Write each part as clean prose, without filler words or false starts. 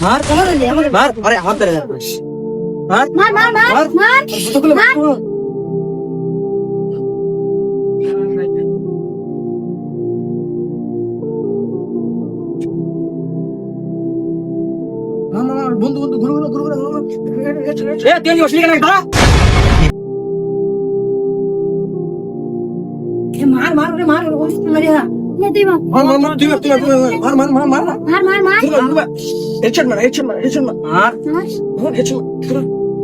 মার মার আরে হাত ধরে মার মার মার মার মার মার জুতোগুলো মার বন্ধু বন্ধু ঘুরে ঘুরে ঘুরে ঘুরে এ তুই বসলি কেন দাঁড়া এ মার মার রে মার ওই মারিয়া নে তুই মার মার মার মার তুই মার মার মার মার মার মার মার মার হেডশট মার হেডশট মার হেডশট মার মার মার হেডশট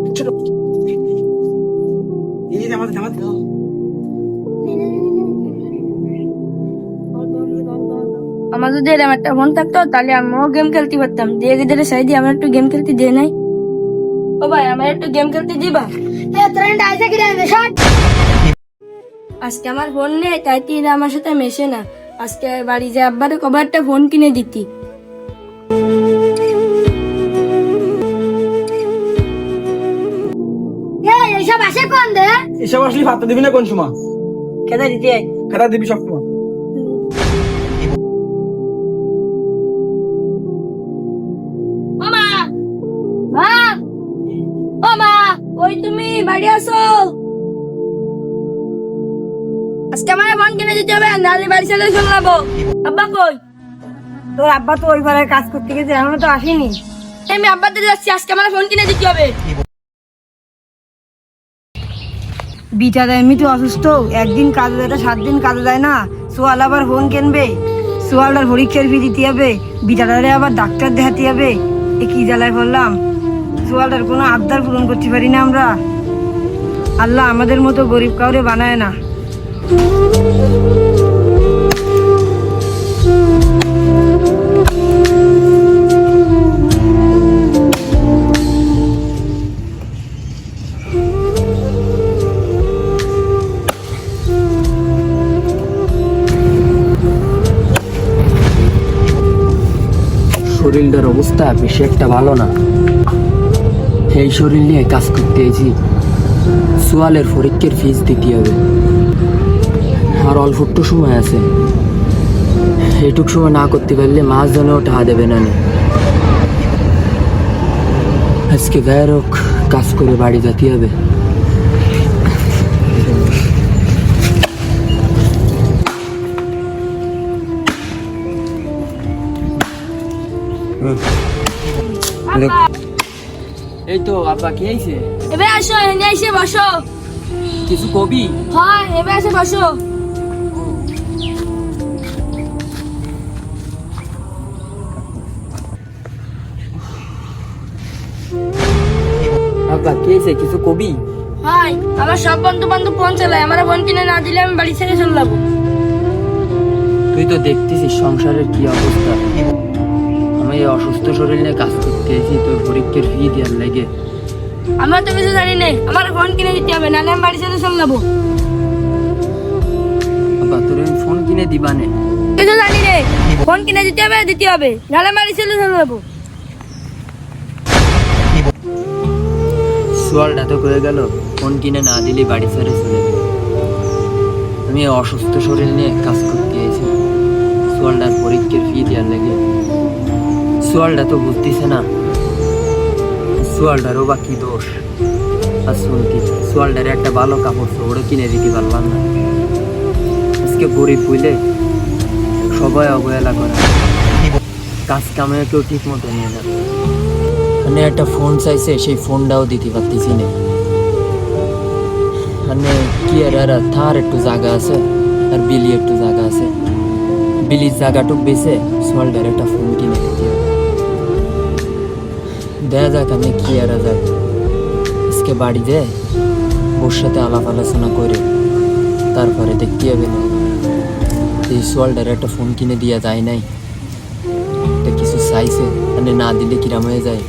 হেডশট এই যে আমাদের আমার যদি এরকম একটা ফোন থাকতো তাহলে আমিও গেম খেলতে পারতাম দিয়ে গেলে সাই দিয়ে আমার একটু গেম খেলতে দিয়ে নাই ও ভাই আমার একটু গেম খেলতে দিবা এ ট্রেন্ড আইছে কি রে শট আজকে আমার ফোন নেই তাই তুই আমার সাথে মেশে না আজকে বাড়ি যে আব্বারে কবার একটা ফোন কিনে দিতি এ এইসব আসে কোন দে এসব আসলে ভাতটা দিবি না কোন সময় কেদা দিতে খেলা দিবি সব সময় মামা মা ও মা ওই তুমি বাড়ি আসো আজকে আমার ফোন কিনে দিতে হবে নাহলে বাড়ি চলে চলাবো আব্বা কই তোর আব্বা তো ওই পাড়ায় কাজ করতে গেছে এখনো তো আসেনি। আমি আব্বাতে যাচ্ছি আজকে আমার ফোন কিনে দিতে হবে বিটারা এমনি তো অসুস্থ, একদিন কাজে যায় 7 দিন কাজে যায় না। সোয়াল আবার ফোন কিনবে, সোয়ালটার পরীক্ষার ফি দিতে হবে, বিটারারে আবার ডাক্তার দেখাতে হবে। এ কি জ্বালায় পড়লাম, সোয়ালটার কোনো আবদার পূরণ করতে পারি না আমরা। আল্লাহ আমাদের মতো গরিব কাউরে বানায় না। শরীরটার অবস্থা বেশি একটা ভালো না। এই শরীর নিয়ে কাজ করতে এসেছি, সোয়ালের পরীক্ষার ফিস দিতে হবে। আর অল্প একটু সময় আছে, এইটুক সময় না করতে পারলে মাস জনেও টাকা দেবে না। আজকে গায়ের কাজ করে বাড়ি যেতে হবে। এই তো আব্বা কি আইছে? এবার আসো এনে এসে বসো কিছু কবি? হ্যাঁ এবার এসে বসো আব্বা কি আইছে, কিছু কবি? হাই আমার সব বন্ধু বান্ধব ফোন চালায়, আমার ফোন কিনে না দিলে আমি বাড়ি ছেড়ে চলে যাবো। তুই তো দেখতেছিস সংসারের কি অবস্থা। আমি এই অসুস্থ শরীর নিয়ে কাজ করতে এসেছি তোর পরীক্ষার ফি দেওয়ার লাগে। আমার তো কিছু জানি না, আমার ফোন কিনে দিতে হবে নাহলে আমি বাড়ি ছেড়ে চলে যাবো। আব্বা তোর আমি ফোন কিনে দিবানে? কিছু জানি না, ফোন কিনে দিতে হবে নাহলে আমি বাড়ি ছেড়ে চলে যাবো। সোয়ালটা তো করে গেল, ফোন কিনে না দিলে বাড়ি ছেড়ে চলে যাবে। আমি এই অসুস্থ শরীর নিয়ে কাজ করতে এসেছি সোয়ালটার পরীক্ষার ফি দেওয়ার লাগে। সোয়ালটা তো বুঝতেছে না, সোয়ালটারও বা কি দোষ। আর শুনতি সোয়ালটার একটা ভালো কাপড় চোপড়ও কিনে দিতে পারলাম না। আজকে গরিব বুঝলে সবাই অবহেলা করে, কাজ কামে কেউ ঠিক মতো নিয়ে না। মানে একটা ফোন চাইছে, সেই ফোনটাও দিতে পারতেছি না। মানে কি আর থার একটু জায়গা আছে আর বিলি একটু জায়গা আছে, বিলির জায়গাটুক বেছে সোয়ালটার একটা ফোন কিনে দিতে হবে। দেখা যাক আমি কি আর যাক। আজকে বাড়ি যায় ওর সাথে আলাপ আলোচনা করে তারপরে দেখতে হবে না এই সোয়ালটার একটা ফোন কিনে দেওয়া যায় নাই। কিছু চাইছে মানে না দিলে কিরাম হয়ে যায়।